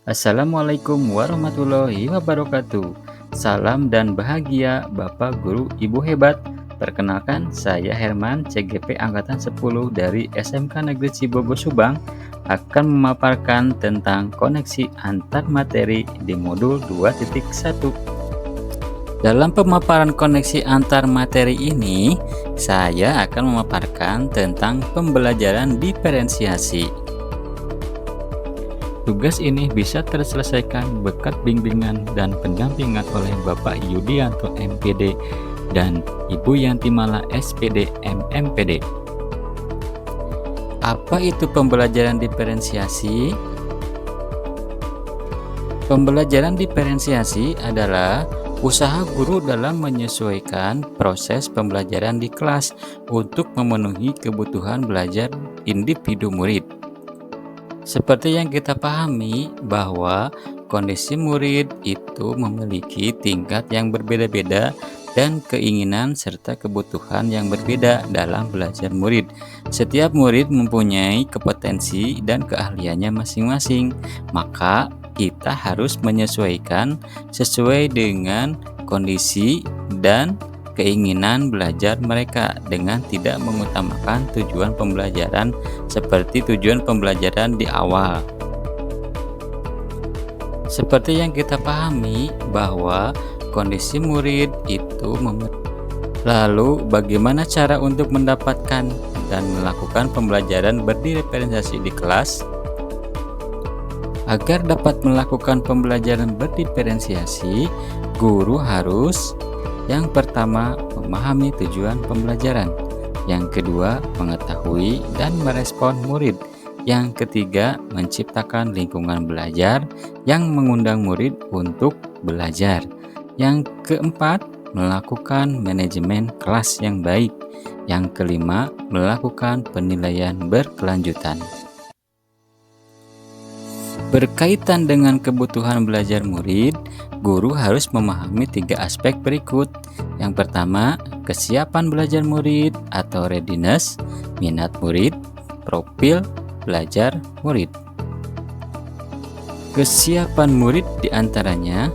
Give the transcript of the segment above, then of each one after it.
Assalamualaikum warahmatullahi wabarakatuh. Salam dan bahagia Bapak Guru Ibu hebat. Perkenalkan, saya Herman, CGP Angkatan 10 dari SMK Negeri Cibogor Subang akan memaparkan tentang koneksi antar materi di modul 2.1. Dalam pemaparan koneksi antar materi ini, saya akan memaparkan tentang pembelajaran diferensiasi. Tugas ini bisa terselesaikan berkat bimbingan dan pendampingan oleh Bapak Yudianto MPD dan Ibu Yantimala SPD MMPD. Apa itu pembelajaran diferensiasi? Pembelajaran diferensiasi adalah usaha guru dalam menyesuaikan proses pembelajaran di kelas untuk memenuhi kebutuhan belajar individu murid. Seperti yang kita pahami bahwa kondisi murid itu memiliki tingkat yang berbeda-beda dan keinginan serta kebutuhan yang berbeda dalam belajar murid. Setiap murid mempunyai kompetensi dan keahliannya masing-masing, maka kita harus menyesuaikan sesuai dengan kondisi dan keinginan belajar mereka dengan tidak mengutamakan tujuan pembelajaran seperti tujuan pembelajaran di awal. Seperti yang kita pahami bahwa kondisi murid itu lalu bagaimana cara untuk mendapatkan dan melakukan pembelajaran berdiferensiasi di kelas? Agar dapat melakukan pembelajaran berdiferensiasi, guru harus yang pertama, memahami tujuan pembelajaran. Yang kedua, mengetahui dan merespon murid. Yang ketiga, menciptakan lingkungan belajar yang mengundang murid untuk belajar. Yang keempat, melakukan manajemen kelas yang baik. Yang kelima, melakukan penilaian berkelanjutan. Berkaitan dengan kebutuhan belajar murid, guru harus memahami 3 aspek berikut. Yang pertama, kesiapan belajar murid atau readiness, minat murid, profil belajar murid. Kesiapan murid diantaranya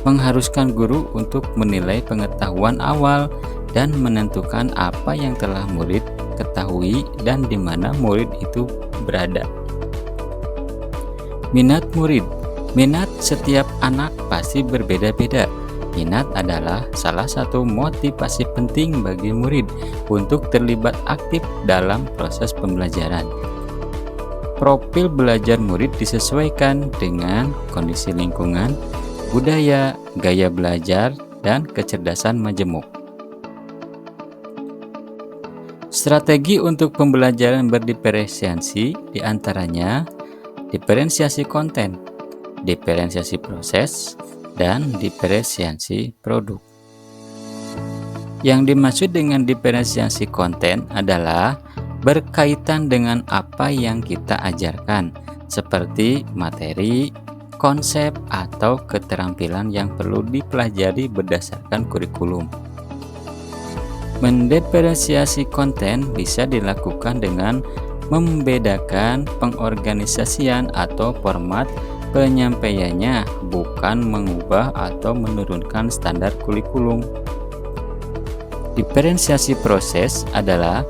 mengharuskan guru untuk menilai pengetahuan awal dan menentukan apa yang telah murid ketahui dan di mana murid itu berada. Minat murid. Minat setiap anak pasti berbeda-beda. Minat adalah salah satu motivasi penting bagi murid untuk terlibat aktif dalam proses pembelajaran. Profil belajar murid disesuaikan dengan kondisi lingkungan, budaya, gaya belajar, dan kecerdasan majemuk. Strategi untuk pembelajaran berdiferensiasi diantaranya diferensiasi konten, diferensiasi proses, dan diferensiasi produk. Yang dimaksud dengan diferensiasi konten adalah berkaitan dengan apa yang kita ajarkan, seperti materi, konsep, atau keterampilan yang perlu dipelajari berdasarkan kurikulum. Mendiferensiasi konten bisa dilakukan dengan membedakan pengorganisasian atau format penyampaiannya, bukan mengubah atau menurunkan standar kurikulum. Diferensiasi proses adalah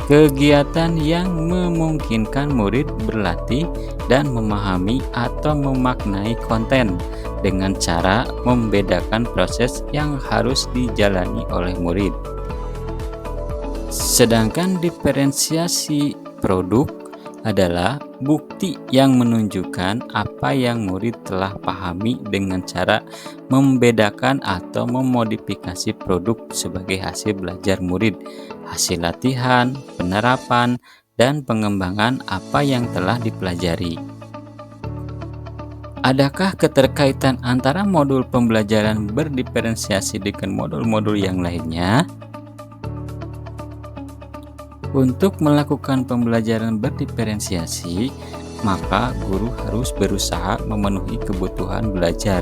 kegiatan yang memungkinkan murid berlatih dan memahami atau memaknai konten dengan cara membedakan proses yang harus dijalani oleh murid. Sedangkan diferensiasi produk adalah bukti yang menunjukkan apa yang murid telah pahami dengan cara membedakan atau memodifikasi produk sebagai hasil belajar murid, hasil latihan, penerapan, dan pengembangan apa yang telah dipelajari. Adakah keterkaitan antara modul pembelajaran berdiferensiasi dengan modul-modul yang lainnya? Untuk melakukan pembelajaran berdiferensiasi, maka guru harus berusaha memenuhi kebutuhan belajar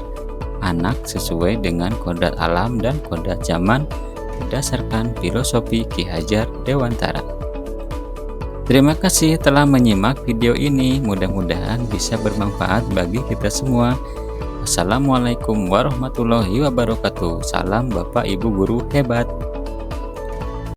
anak sesuai dengan kodrat alam dan kodrat zaman berdasarkan filosofi Ki Hajar Dewantara. Terima kasih telah menyimak video ini, mudah-mudahan bisa bermanfaat bagi kita semua. Wassalamualaikum warahmatullahi wabarakatuh. Salam Bapak Ibu guru hebat.